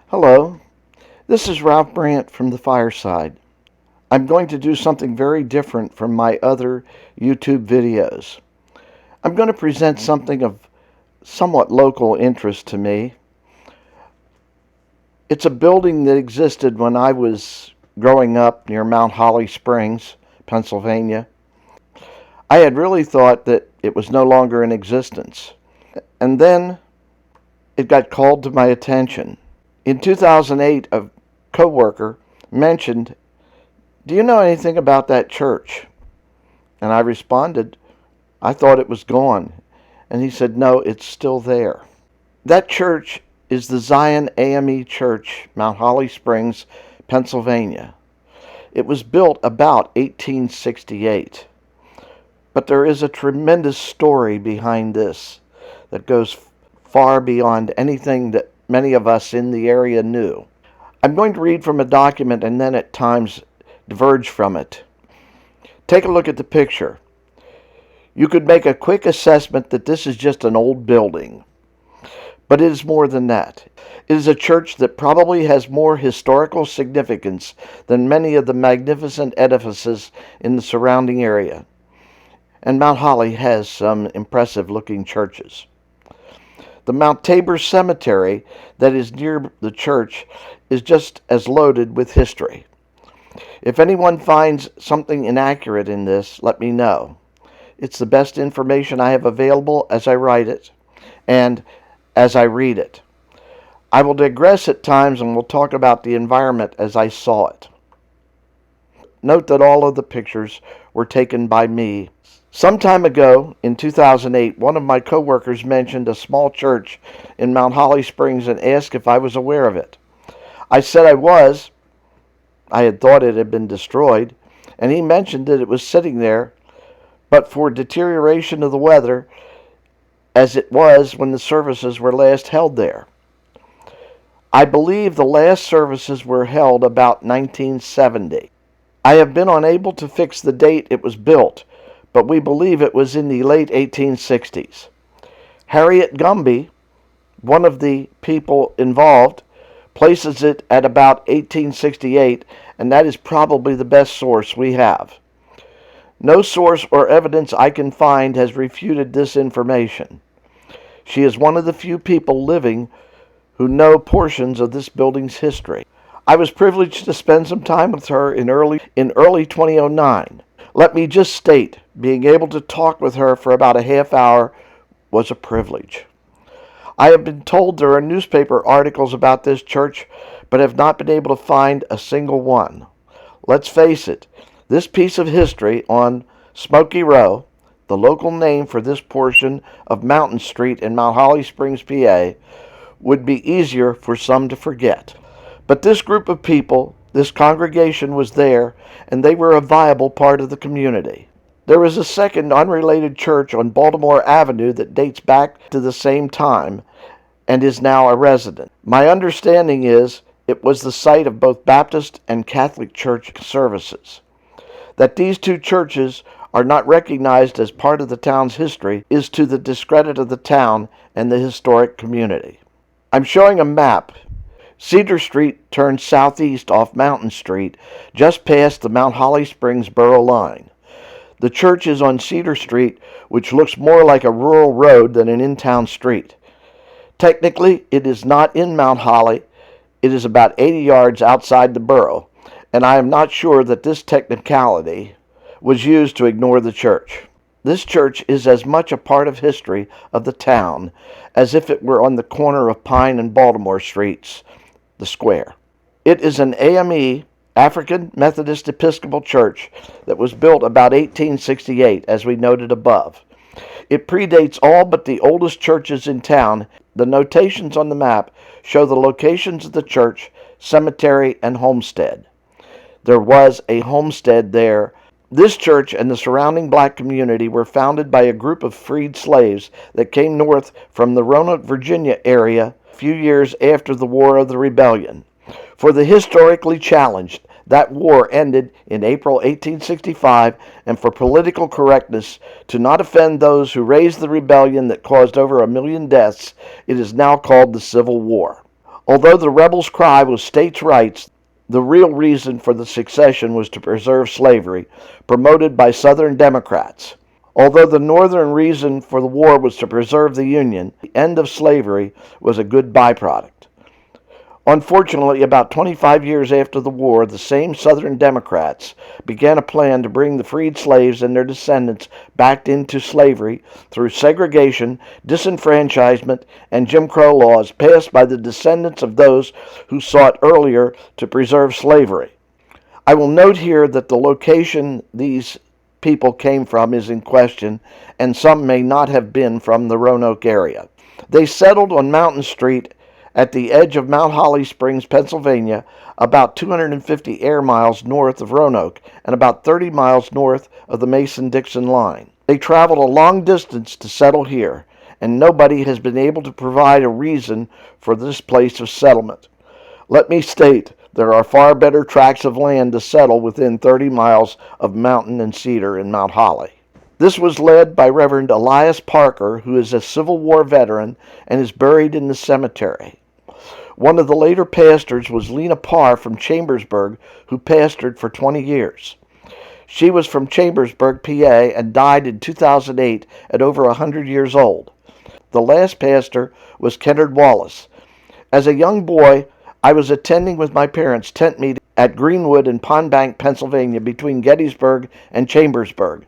Hello, this is Ralph Brandt from the Fireside. I'm going to do something very different from my other YouTube videos. I'm going to present something of somewhat local interest to me. It's a building that existed when I was growing up near Mount Holly Springs, Pennsylvania. I had really thought that it was no longer in existence. And then it got called to my attention. In 2008, a coworker mentioned, "Do you know anything about that church?" And I responded, "I thought it was gone." And he said, "No, it's still there." That church is the Zion AME Church, Mount Holly Springs, Pennsylvania. It was built about 1868. But there is a tremendous story behind this that goes far beyond anything that many of us in the area knew. I'm going to read from a document and then at times diverge from it. Take a look at the picture. You could make a quick assessment that this is just an old building. But it is more than that. It is a church that probably has more historical significance than many of the magnificent edifices in the surrounding area. And Mount Holly has some impressive looking churches. The Mount Tabor Cemetery that is near the church is just as loaded with history. If anyone finds something inaccurate in this, let me know. It's the best information I have available as I write it and as I read it. I will digress at times and will talk about the environment as I saw it. Note that all of the pictures were taken by me. Some time ago, in 2008, one of my coworkers mentioned a small church in Mount Holly Springs and asked if I was aware of it. I said I was. I had thought it had been destroyed, and he mentioned that it was sitting there, but for deterioration of the weather, as it was when the services were last held there. I believe the last services were held about 1970. I have been unable to fix the date it was built, but we believe it was in the late 1860s. Harriet Gumby, one of the people involved, places it at about 1868, and that is probably the best source we have. No source or evidence I can find has refuted this information. She is one of the few people living who know portions of this building's history. I was privileged to spend some time with her in early 2009. Let me just state, being able to talk with her for about a half hour was a privilege. I have been told there are newspaper articles about this church, but have not been able to find a single one. Let's face it, this piece of history on Smoky Row, the local name for this portion of Mountain Street in Mount Holly Springs, PA, would be easier for some to forget. But this group of people, this congregation was there, and they were a viable part of the community. There is a second unrelated church on Baltimore Avenue that dates back to the same time and is now a resident. My understanding is it was the site of both Baptist and Catholic church services. That these two churches are not recognized as part of the town's history is to the discredit of the town and the historic community. I'm showing a map. Cedar Street turns southeast off Mountain Street, just past the Mount Holly Springs borough line. The church is on Cedar Street, which looks more like a rural road than an in-town street. Technically, it is not in Mount Holly. It is about 80 yards outside the borough, and I am not sure that this technicality was used to ignore the church. This church is as much a part of history of the town as if it were on the corner of Pine and Baltimore Streets, the square. It is an AME, African Methodist Episcopal Church, that was built about 1868, as we noted above. It predates all but the oldest churches in town. The notations on the map show the locations of the church, cemetery, and homestead. There was a homestead there. This church and the surrounding black community were founded by a group of freed slaves that came north from the Roanoke, Virginia area a few years after the War of the Rebellion. For the historically challenged, that war ended in April 1865, and for political correctness, to not offend those who raised the rebellion that caused over 1 million deaths, it is now called the Civil War. Although the rebels' cry was states' rights, the real reason for the secession was to preserve slavery, promoted by Southern Democrats. Although the Northern reason for the war was to preserve the Union, the end of slavery was a good byproduct. Unfortunately, about 25 years after the war, the same Southern Democrats began a plan to bring the freed slaves and their descendants back into slavery through segregation, disenfranchisement, and Jim Crow laws passed by the descendants of those who sought earlier to preserve slavery. I will note here that the location these people came from is in question, and some may not have been from the Roanoke area. They settled on Mountain Street at the edge of Mount Holly Springs, Pennsylvania, about 250 air miles north of Roanoke and about 30 miles north of the Mason-Dixon line. They traveled a long distance to settle here, and nobody has been able to provide a reason for this place of settlement. Let me state, there are far better tracts of land to settle within 30 miles of Mountain and Cedar in Mount Holly. This was led by Reverend Elias Parker, who is a Civil War veteran and is buried in the cemetery. One of the later pastors was Lena Parr from Chambersburg, who pastored for 20 years. She was from Chambersburg, PA, and died in 2008 at over 100 years old. The last pastor was Kennard Wallace. As a young boy, I was attending with my parents tent meeting at Greenwood in Pond Bank, Pennsylvania, between Gettysburg and Chambersburg.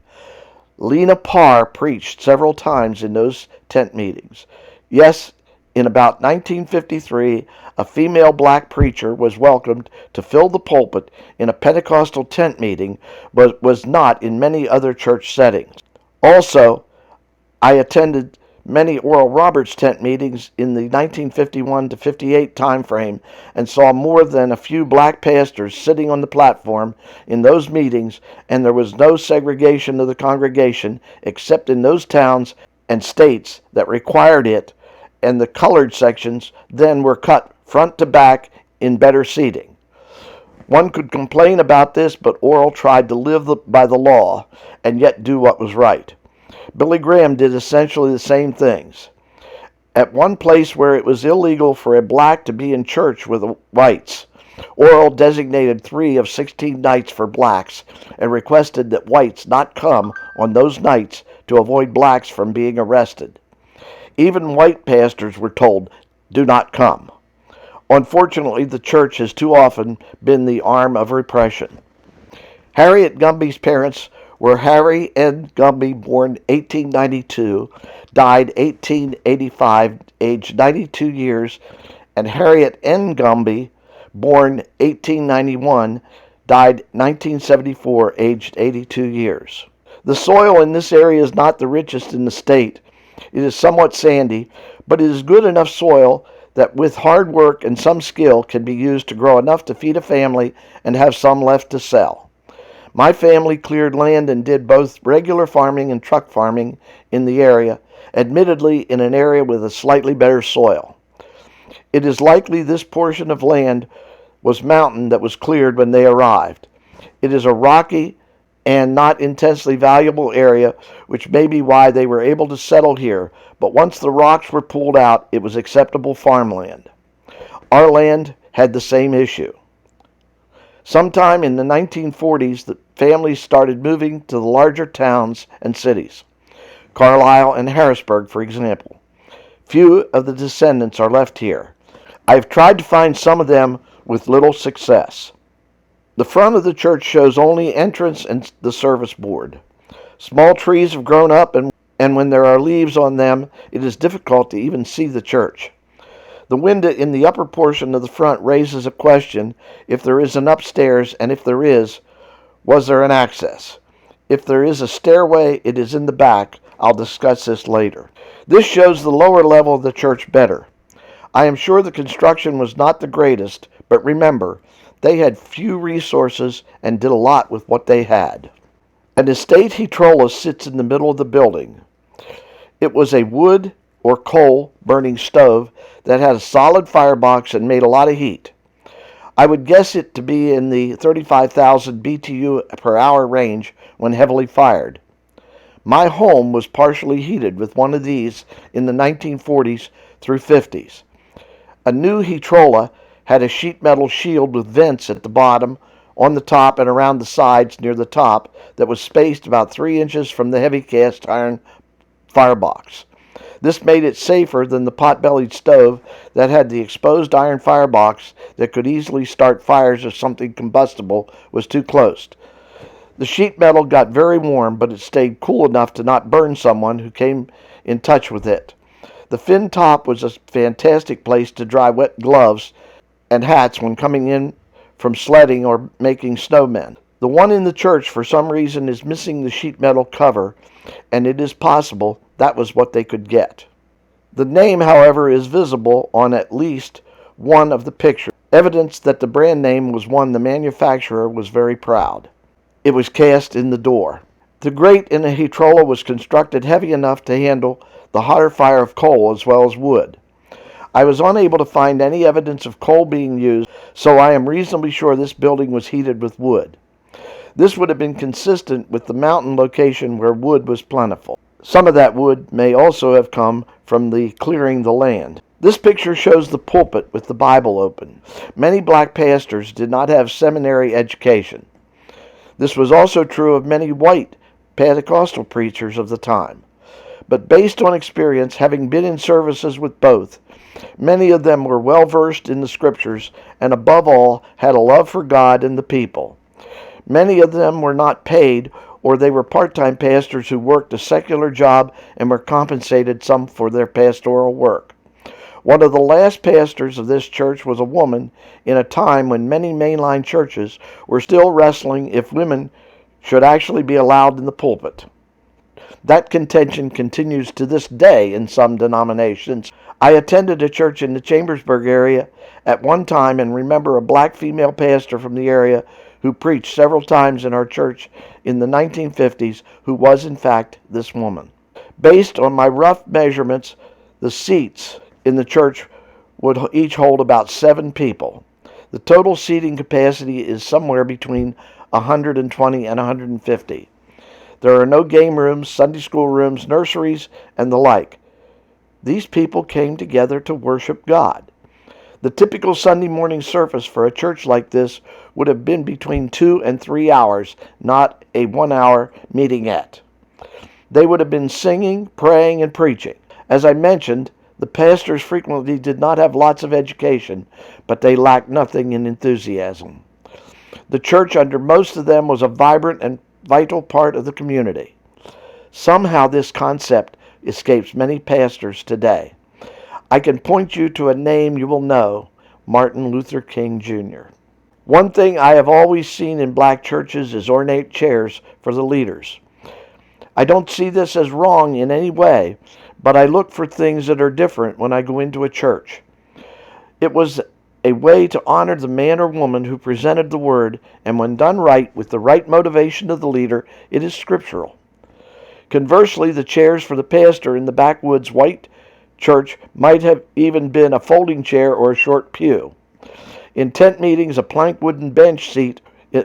Lena Parr preached several times in those tent meetings. Yes, in about 1953, a female black preacher was welcomed to fill the pulpit in a Pentecostal tent meeting, but was not in many other church settings. Also, I attended many Oral Roberts tent meetings in the 1951 to 58 time frame and saw more than a few black pastors sitting on the platform in those meetings, and there was no segregation of the congregation except in those towns and states that required it, and the colored sections then were cut front to back in better seating. One could complain about this, but Oral tried to live by the law and yet do what was right. Billy Graham did essentially the same things. At one place where it was illegal for a black to be in church with whites, Oral designated 3 of 16 nights for blacks and requested that whites not come on those nights to avoid blacks from being arrested. Even white pastors were told, "Do not come." Unfortunately, the church has too often been the arm of repression. Harriet Gumby's parents were Harry N. Gumby, born 1892, died 1885, aged 92 years, and Harriet N. Gumby, born 1891, died 1974, aged 82 years. The soil in this area is not the richest in the state. It is somewhat sandy, but it is good enough soil that with hard work and some skill can be used to grow enough to feed a family and have some left to sell. My family cleared land and did both regular farming and truck farming in the area, admittedly in an area with a slightly better soil. It is likely this portion of land was mountain that was cleared when they arrived. It is a rocky and not intensely valuable area, which may be why they were able to settle here, but once the rocks were pulled out, it was acceptable farmland. Our land had the same issue. Sometime in the 1940s, the families started moving to the larger towns and cities, Carlisle and Harrisburg, for example. Few of the descendants are left here. I have tried to find some of them with little success. The front of the church shows only entrance and the service board. Small trees have grown up, and when there are leaves on them, it is difficult to even see the church. The window in the upper portion of the front raises a question if there is an upstairs, and if there is, was there an access? If there is a stairway, it is in the back. I'll discuss this later. This shows the lower level of the church better. I am sure the construction was not the greatest, but remember, they had few resources and did a lot with what they had. An estate hetrola sits in the middle of the building. It was a wood or coal burning stove that had a solid firebox and made a lot of heat. I would guess it to be in the 35,000 BTU per hour range when heavily fired. My home was partially heated with one of these in the 1940s through 50s. A new Hetrola had a sheet metal shield with vents at the bottom, on the top, and around the sides near the top that was spaced about 3 inches from the heavy cast iron firebox. This made it safer than the pot-bellied stove that had the exposed iron firebox that could easily start fires if something combustible was too close. The sheet metal got very warm, but it stayed cool enough to not burn someone who came in touch with it. The fin top was a fantastic place to dry wet gloves and hats when coming in from sledding or making snowmen. The one in the church, for some reason, is missing the sheet metal cover, and it is possible that was what they could get. The name, however, is visible on at least one of the pictures, evidence that the brand name was one the manufacturer was very proud. It was cast in the door. The grate in the Hetrola was constructed heavy enough to handle the hotter fire of coal as well as wood. I was unable to find any evidence of coal being used, so I am reasonably sure this building was heated with wood. This would have been consistent with the mountain location where wood was plentiful. Some of that wood may also have come from the clearing the land. This picture shows the pulpit with the Bible open. Many black pastors did not have seminary education. This was also true of many white Pentecostal preachers of the time. But based on experience, having been in services with both, many of them were well versed in the Scriptures and above all had a love for God and the people. Many of them were not paid, or they were part-time pastors who worked a secular job and were compensated some for their pastoral work. One of the last pastors of this church was a woman in a time when many mainline churches were still wrestling if women should actually be allowed in the pulpit. That contention continues to this day in some denominations. I attended a church in the Chambersburg area at one time and remember a black female pastor from the area who preached several times in our church in the 1950s who was in fact this woman. Based on my rough measurements, the seats in the church would each hold about 7 people. The total seating capacity is somewhere between 120 and 150. There are no game rooms, Sunday school rooms, nurseries, and the like. These people came together to worship God. The typical Sunday morning service for a church like this would have been between 2 and 3 hours, not a 1-hour meetingette. They would have been singing, praying, and preaching. As I mentioned, the pastors frequently did not have lots of education, but they lacked nothing in enthusiasm. The church under most of them was a vibrant and vital part of the community. Somehow this concept escapes many pastors today. I can point you to a name you will know, Martin Luther King Jr. One thing I have always seen in black churches is ornate chairs for the leaders. I don't see this as wrong in any way, but I look for things that are different when I go into a church. It was a way to honor the man or woman who presented the word, and when done right with the right motivation of the leader, it is scriptural. Conversely, the chairs for the pastor in the backwoods white church might have even been a folding chair or a short pew. In tent meetings, a plank wooden bench seat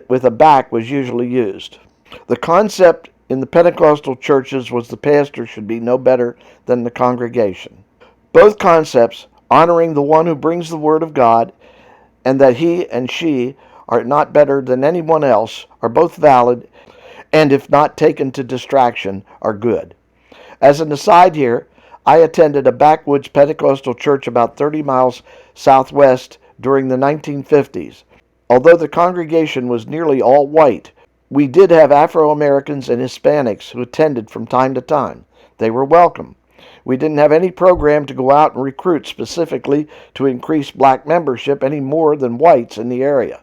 with a back was usually used. The concept in the Pentecostal churches was the pastor should be no better than the congregation. Both concepts, honoring the one who brings the word of God and that he and she are not better than anyone else, are both valid, and if not taken to distraction, are good. As an aside here, I attended a backwoods Pentecostal church about 30 miles southwest during the 1950s. Although the congregation was nearly all white, we did have Afro-Americans and Hispanics who attended from time to time. They were welcome. We didn't have any program to go out and recruit specifically to increase black membership any more than whites in the area.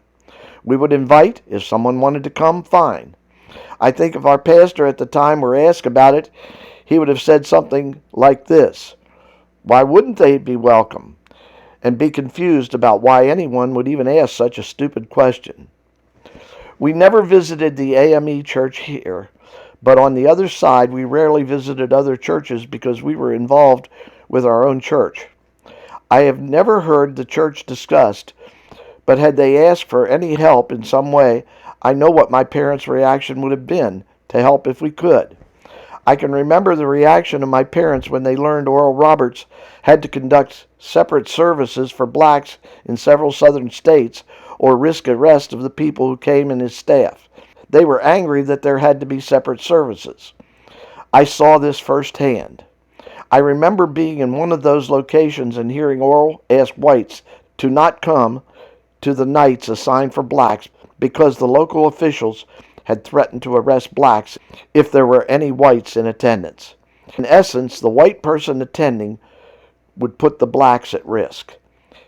We would invite. If someone wanted to come, fine. I think if our pastor at the time were asked about it, he would have said something like this: why wouldn't they be welcome? And be confused about why anyone would even ask such a stupid question. We never visited the AME church here, but on the other side, we rarely visited other churches because we were involved with our own church. I have never heard the church discussed, but had they asked for any help in some way, I know what my parents' reaction would have been, to help if we could. I can remember the reaction of my parents when they learned Oral Roberts had to conduct separate services for blacks in several southern states or risk arrest of the people who came in his staff. They were angry that there had to be separate services. I saw this firsthand. I remember being in one of those locations and hearing Oral ask whites to not come to the nights assigned for blacks because the local officials had threatened to arrest blacks if there were any whites in attendance. In essence, the white person attending would put the blacks at risk.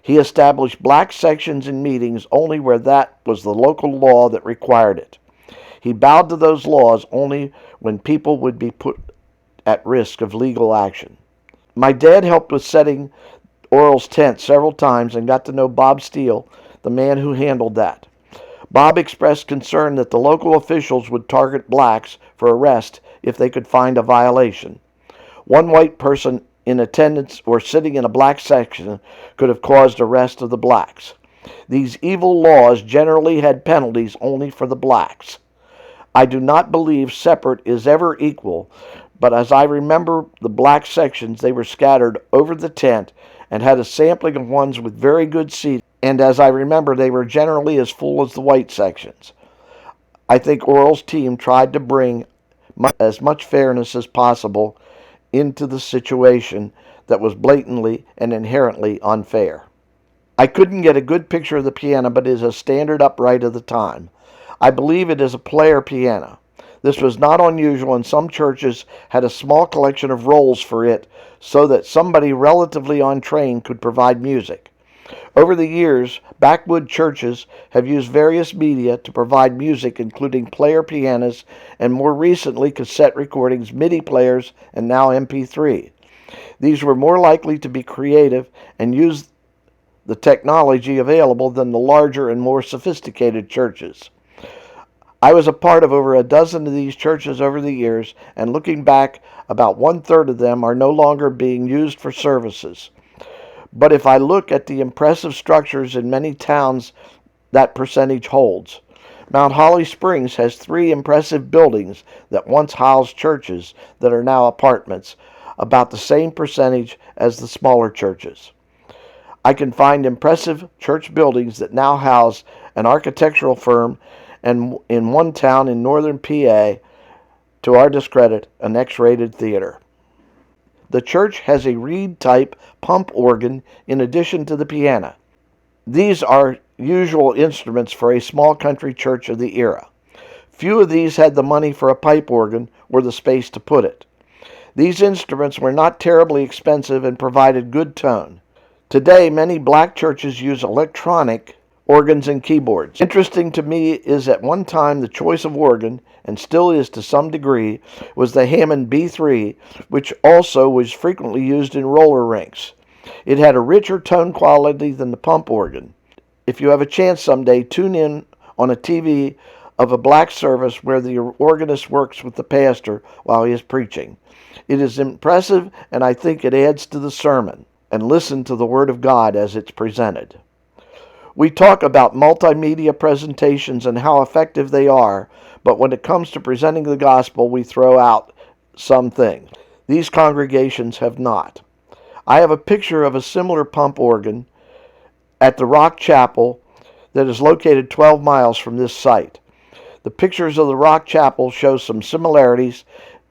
He established black sections in meetings only where that was the local law that required it. He bowed to those laws only when people would be put at risk of legal action. My dad helped with setting Oral's tent several times and got to know Bob Steele, the man who handled that. Bob expressed concern that the local officials would target blacks for arrest if they could find a violation. One white person in attendance or sitting in a black section could have caused arrest of the blacks. These evil laws generally had penalties only for the blacks. I do not believe separate is ever equal, but as I remember the black sections, they were scattered over the tent and had a sampling of ones with very good seats, and as I remember, they were generally as full as the white sections. I think Oral's team tried to bring as much fairness as possible into the situation that was blatantly and inherently unfair. I couldn't get a good picture of the piano, but it is a standard upright of the time. I believe it is a player piano. This was not unusual, and some churches had a small collection of rolls for it so that somebody relatively untrained could provide music. Over the years, backwood churches have used various media to provide music, including player pianos and more recently cassette recordings, MIDI players, and now MP3. These were more likely to be creative and use the technology available than the larger and more sophisticated churches. I was a part of over a dozen of these churches over the years, and looking back, about 1/3 of them are no longer being used for services. But if I look at the impressive structures in many towns, that percentage holds. Mount Holly Springs has 3 impressive buildings that once housed churches that are now apartments, about the same percentage as the smaller churches. I can find impressive church buildings that now house an architectural firm, and in one town in northern PA, to our discredit, an X-rated theater. The church has a reed-type pump organ in addition to the piano. These are usual instruments for a small country church of the era. Few of these had the money for a pipe organ or the space to put it. These instruments were not terribly expensive and provided good tone. Today, many black churches use electronic organs and keyboards. Interesting to me is at one time the choice of organ, and still is to some degree, was the Hammond B3, which also was frequently used in roller rinks. It had a richer tone quality than the pump organ. If you have a chance someday, tune in on a TV of a black service where the organist works with the pastor while he is preaching. It is impressive, and I think it adds to the sermon. And listen to the Word of God as it's presented. We talk about multimedia presentations and how effective they are, but when it comes to presenting the gospel, we throw out some things. These congregations have not. I have a picture of a similar pump organ at the Rock Chapel that is located 12 miles from this site. The pictures of the Rock Chapel show some similarities,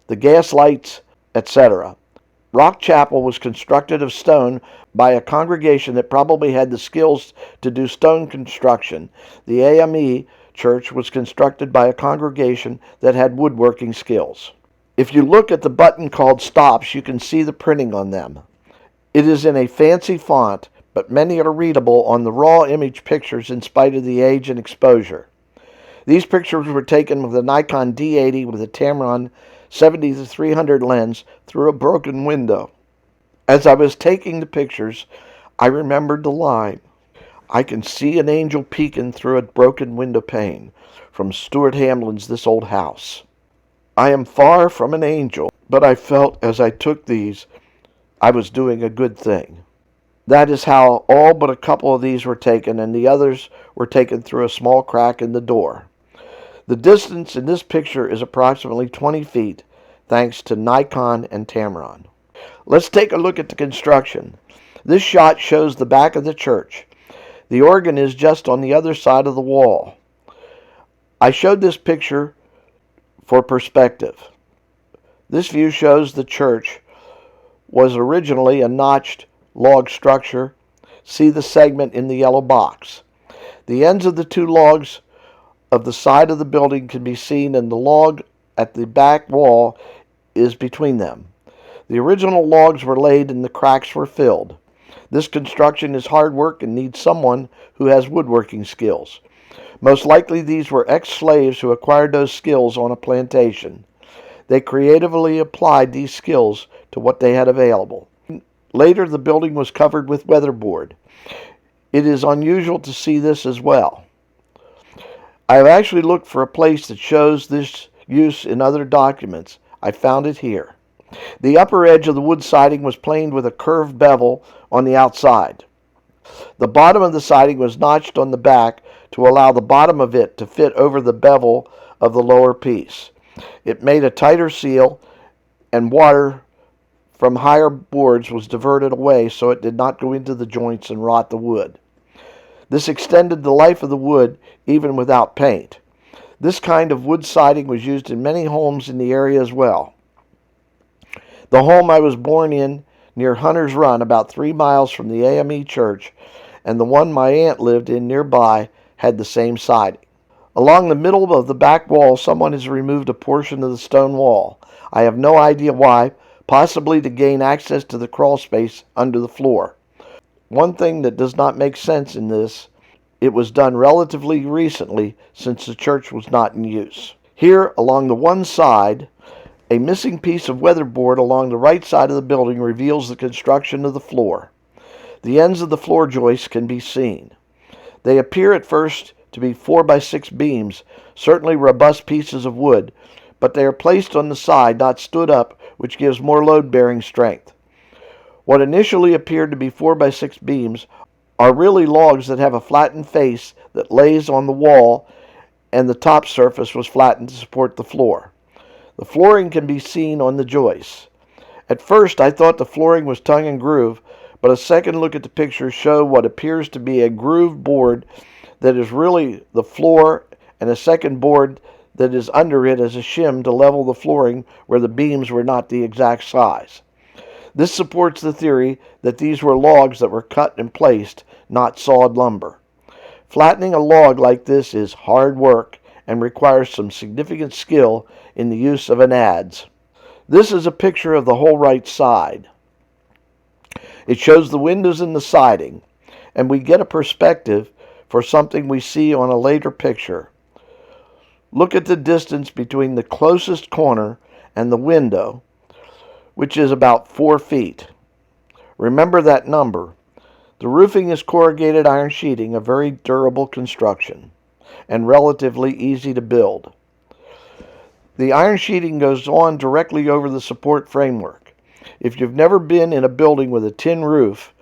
the gas lights, etc. Rock Chapel was constructed of stone by a congregation that probably had the skills to do stone construction. The AME church was constructed by a congregation that had woodworking skills. If you look at the button called stops, you can see the printing on them. It is in a fancy font, but many are readable on the raw image pictures in spite of the age and exposure. These pictures were taken with a Nikon D80 with a Tamron 70-300 lens through a broken window. As I was taking the pictures, I remembered the line, "I can see an angel peeking through a broken window pane," from Stuart Hamlin's This Old House. I am far from an angel, but I felt as I took these, I was doing a good thing. That is how all but a couple of these were taken, and the others were taken through a small crack in the door. The distance in this picture is approximately 20 feet, thanks to Nikon and Tamron. Let's take a look at the construction. This shot shows the back of the church. The organ is just on the other side of the wall. I showed this picture for perspective. This view shows the church was originally a notched log structure. See the segment in the yellow box. The ends of the two logs of the side of the building can be seen, and the log at the back wall is between them. The original logs were laid and the cracks were filled. This construction is hard work and needs someone who has woodworking skills. Most likely these were ex-slaves who acquired those skills on a plantation. They creatively applied these skills to what they had available. Later, the building was covered with weatherboard. It is unusual to see this as well. I have actually looked for a place that shows this use in other documents. I found it here. The upper edge of the wood siding was planed with a curved bevel on the outside. The bottom of the siding was notched on the back to allow the bottom of it to fit over the bevel of the lower piece. It made a tighter seal, and water from higher boards was diverted away so it did not go into the joints and rot the wood. This extended the life of the wood even without paint. This kind of wood siding was used in many homes in the area as well. The home I was born in, near Hunter's Run, about 3 miles from the AME church, and the one my aunt lived in nearby, had the same siding. Along the middle of the back wall, someone has removed a portion of the stone wall. I have no idea why, possibly to gain access to the crawl space under the floor. One thing that does not make sense in this, it was done relatively recently since the church was not in use. Here, along the one side, a missing piece of weatherboard along the right side of the building reveals the construction of the floor. The ends of the floor joists can be seen. They appear at first to be 4x6 beams, certainly robust pieces of wood, but they are placed on the side, not stood up, which gives more load-bearing strength. What initially appeared to be 4x6 beams are really logs that have a flattened face that lays on the wall, and the top surface was flattened to support the floor. The flooring can be seen on the joists. At first I thought the flooring was tongue and groove, but a second look at the pictures show what appears to be a grooved board that is really the floor, and a second board that is under it as a shim to level the flooring where the beams were not the exact size. This supports the theory that these were logs that were cut and placed, not sawed lumber. Flattening a log like this is hard work and requires some significant skill in the use of an adze. This is a picture of the whole right side. It shows the windows in the siding, and we get a perspective for something we see on a later picture. Look at the distance between the closest corner and the window, which is about 4 feet. Remember that number. The roofing is corrugated iron sheeting, a very durable construction, and relatively easy to build. The iron sheeting goes on directly over the support framework. If you've never been in a building with a tin roof,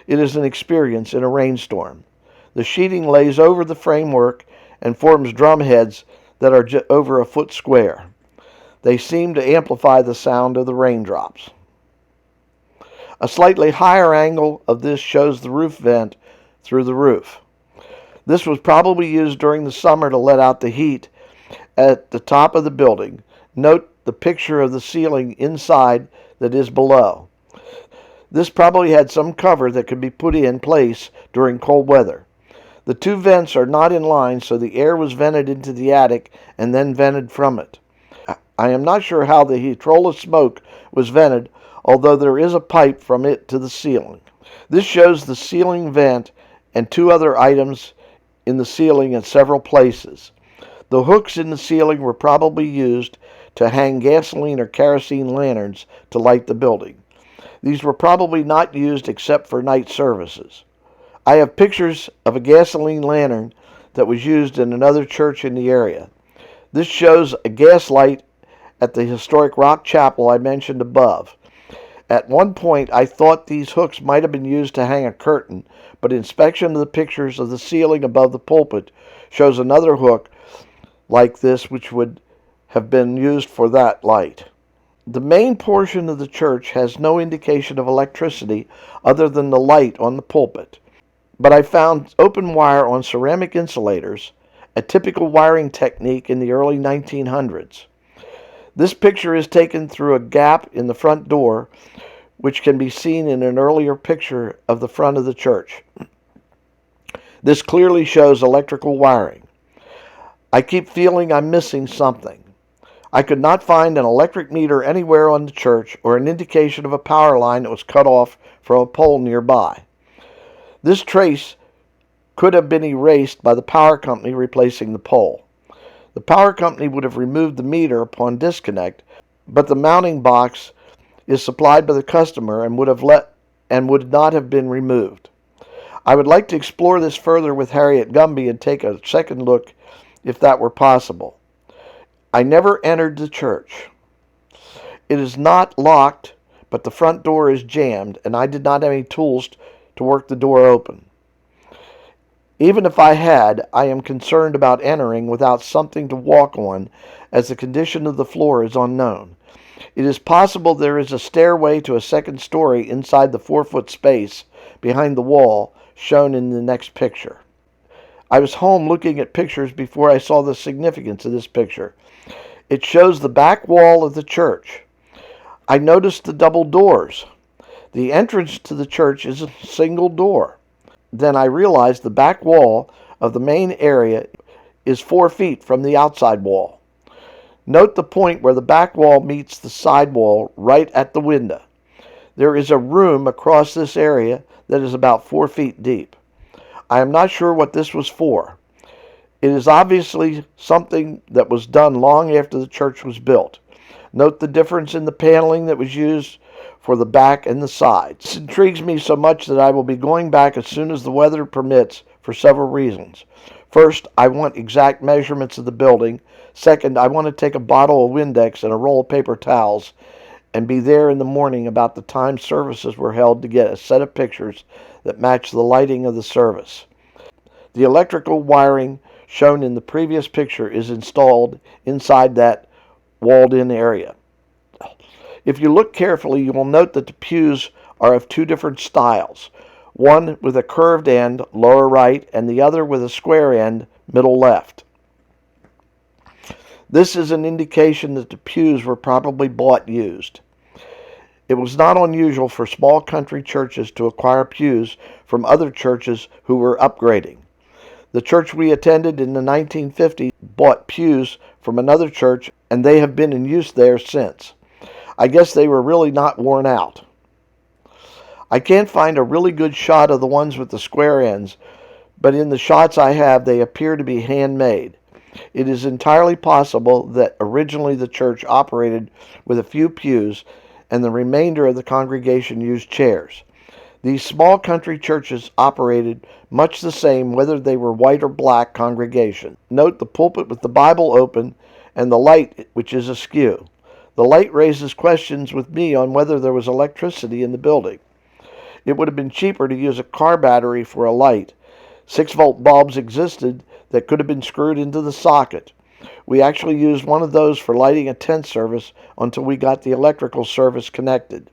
it is an experience in a rainstorm. The sheeting lays over the framework and forms drum heads that are over a foot square. They seem to amplify the sound of the raindrops. A slightly higher angle of this shows the roof vent through the roof. This was probably used during the summer to let out the heat at the top of the building. Note the picture of the ceiling inside that is below. This probably had some cover that could be put in place during cold weather. The two vents are not in line, so the air was vented into the attic and then vented from it. I am not sure how the heterola smoke was vented, although there is a pipe from it to the ceiling. This shows the ceiling vent and 2 other items in the ceiling in several places. The hooks in the ceiling were probably used to hang gasoline or kerosene lanterns to light the building. These were probably not used except for night services. I have pictures of a gasoline lantern that was used in another church in the area. This shows a gas light at the historic rock chapel I mentioned above. At one point I thought these hooks might have been used to hang a curtain, but inspection of the pictures of the ceiling above the pulpit shows another hook like this which would have been used for that light. The main portion of the church has no indication of electricity other than the light on the pulpit, but I found open wire on ceramic insulators, a typical wiring technique in the early 1900s. This picture is taken through a gap in the front door, which can be seen in an earlier picture of the front of the church. This clearly shows electrical wiring. I keep feeling I'm missing something. I could not find an electric meter anywhere on the church or an indication of a power line that was cut off from a pole nearby. This trace could have been erased by the power company replacing the pole. The power company would have removed the meter upon disconnect, but the mounting box is supplied by the customer and would not have been removed. I would like to explore this further with Harriet Gumby and take a second look if that were possible. I never entered the church. It is not locked, but the front door is jammed, and I did not have any tools to work the door open. Even if I had, I am concerned about entering without something to walk on, as the condition of the floor is unknown. It is possible there is a stairway to a second story inside the 4-foot space behind the wall shown in the next picture. I was home looking at pictures before I saw the significance of this picture. It shows the back wall of the church. I noticed the double doors. The entrance to the church is a single door. Then I realized the back wall of the main area is 4 feet from the outside wall. Note the point where the back wall meets the side wall right at the window. There is a room across this area that is about 4 feet deep. I am not sure what this was for. It is obviously something that was done long after the church was built. Note the difference in the paneling that was used for the back and the sides. This intrigues me so much that I will be going back as soon as the weather permits for several reasons. First, I want exact measurements of the building. Second, I want to take a bottle of Windex and a roll of paper towels and be there in the morning about the time services were held to get a set of pictures that match the lighting of the service. The electrical wiring shown in the previous picture is installed inside that walled-in area. If you look carefully, you will note that the pews are of two different styles, one with a curved end, lower right, and the other with a square end, middle left. This is an indication that the pews were probably bought used. It was not unusual for small country churches to acquire pews from other churches who were upgrading. The church we attended in the 1950s bought pews from another church, and they have been in use there since. I guess they were really not worn out. I can't find a really good shot of the ones with the square ends, but in the shots I have, they appear to be handmade. It is entirely possible that originally the church operated with a few pews, and the remainder of the congregation used chairs. These small country churches operated much the same whether they were white or black congregation. Note the pulpit with the Bible open and the light which is askew. The light raises questions with me on whether there was electricity in the building. It would have been cheaper to use a car battery for a light. 6-volt bulbs existed that could have been screwed into the socket. We actually used one of those for lighting a tent service until we got the electrical service connected.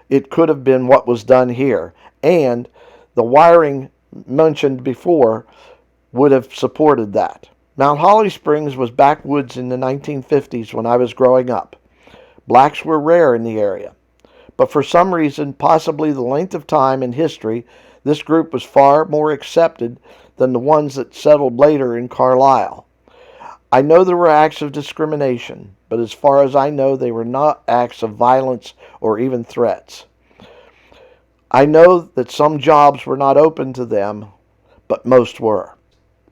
It could have been what was done here, and the wiring mentioned before would have supported that. Mount Holly Springs was backwoods in the 1950s when I was growing up. Blacks were rare in the area, but for some reason, possibly the length of time in history, this group was far more accepted than the ones that settled later in Carlisle. I know there were acts of discrimination, but as far as I know, they were not acts of violence or even threats. I know that some jobs were not open to them, but most were.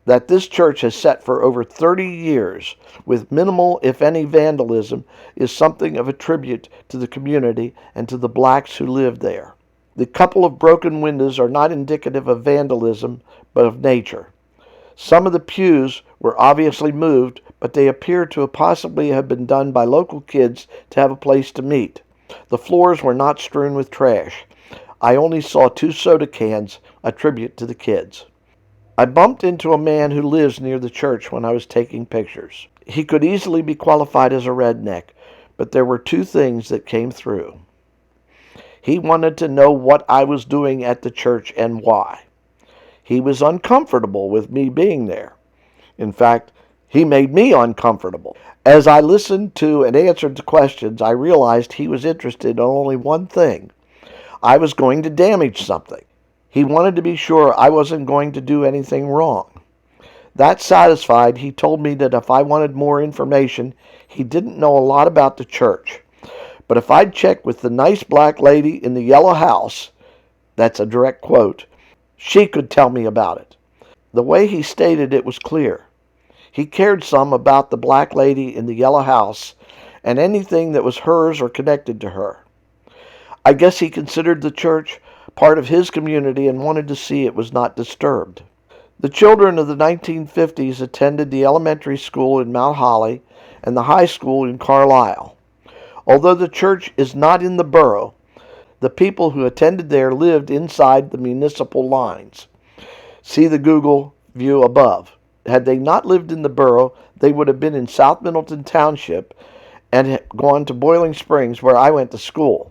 That this church has sat for over 30 years with minimal, if any, vandalism is something of a tribute to the community and to the blacks who lived there. The couple of broken windows are not indicative of vandalism, but of nature. Some of the pews were obviously moved, but they appear to possibly have been done by local kids to have a place to meet. The floors were not strewn with trash. I only saw 2 soda cans, a tribute to the kids. I bumped into a man who lives near the church when I was taking pictures. He could easily be qualified as a redneck, but there were two things that came through. He wanted to know what I was doing at the church and why. He was uncomfortable with me being there. In fact, he made me uncomfortable. As I listened to and answered the questions, I realized he was interested in only one thing. I was going to damage something. He wanted to be sure I wasn't going to do anything wrong. That satisfied, he told me that if I wanted more information, he didn't know a lot about the church. But if I'd check with the nice black lady in the yellow house, that's a direct quote, she could tell me about it. The way he stated it was clear. He cared some about the black lady in the yellow house and anything that was hers or connected to her. I guess he considered the church part of his community and wanted to see it was not disturbed. The children of the 1950s attended the elementary school in Mount Holly and the high school in Carlisle. Although the church is not in the borough, the people who attended there lived inside the municipal lines. See the Google view above. Had they not lived in the borough, they would have been in South Middleton Township and gone to Boiling Springs, where I went to school.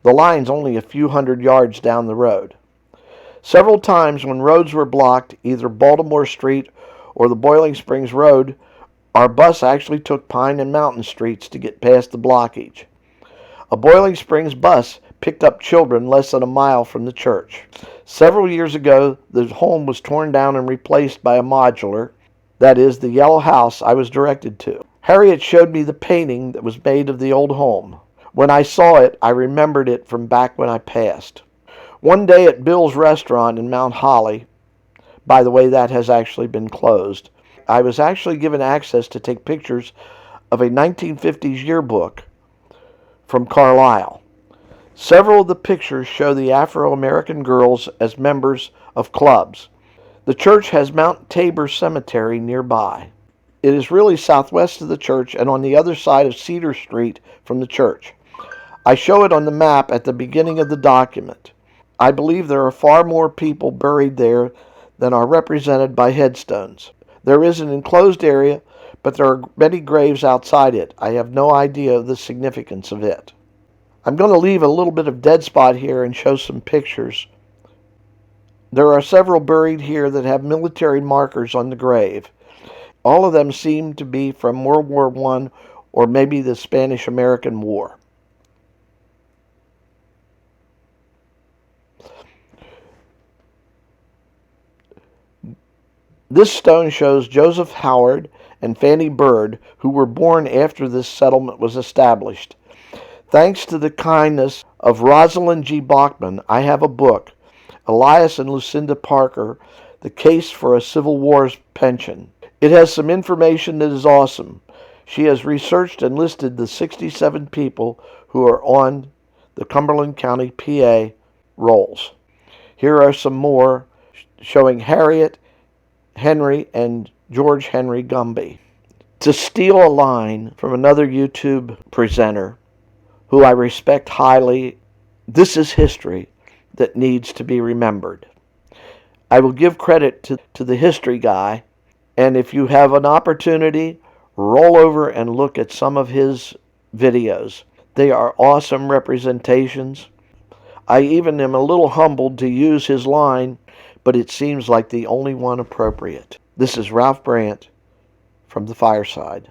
The line's only a few hundred yards down the road. Several times when roads were blocked, either Baltimore Street or the Boiling Springs Road, our bus actually took Pine and Mountain Streets to get past the blockage. A Boiling Springs bus picked up children less than a mile from the church. Several years ago, the home was torn down and replaced by a modular, that is, the yellow house I was directed to. Harriet showed me the painting that was made of the old home. When I saw it, I remembered it from back when I passed. One day at Bill's restaurant in Mount Holly, by the way, that has actually been closed, I was actually given access to take pictures of a 1950s yearbook from Carlisle. Several of the pictures show the Afro-American girls as members of clubs. The church has Mount Tabor Cemetery nearby. It is really southwest of the church and on the other side of Cedar Street from the church. I show it on the map at the beginning of the document. I believe there are far more people buried there than are represented by headstones. There is an enclosed area, but there are many graves outside it. I have no idea of the significance of it. I'm going to leave a little bit of dead spot here and show some pictures. There are several buried here that have military markers on the grave. All of them seem to be from World War I or maybe the Spanish-American War. This stone shows Joseph Howard and Fanny Bird, who were born after this settlement was established. Thanks to the kindness of Rosalind G. Bachman, I have a book, Elias and Lucinda Parker, The Case for a Civil War Pension. It has some information that is awesome. She has researched and listed the 67 people who are on the Cumberland County, PA rolls. Here are some more showing Harriet, Henry, and George Henry Gumby. To steal a line from another YouTube presenter who I respect highly, this is history that needs to be remembered. I will give credit to the history guy, and if you have an opportunity, roll over and look at some of his videos. They are awesome representations. I even am a little humbled to use his line, but it seems like the only one appropriate. This is Ralph Brandt from The Fireside.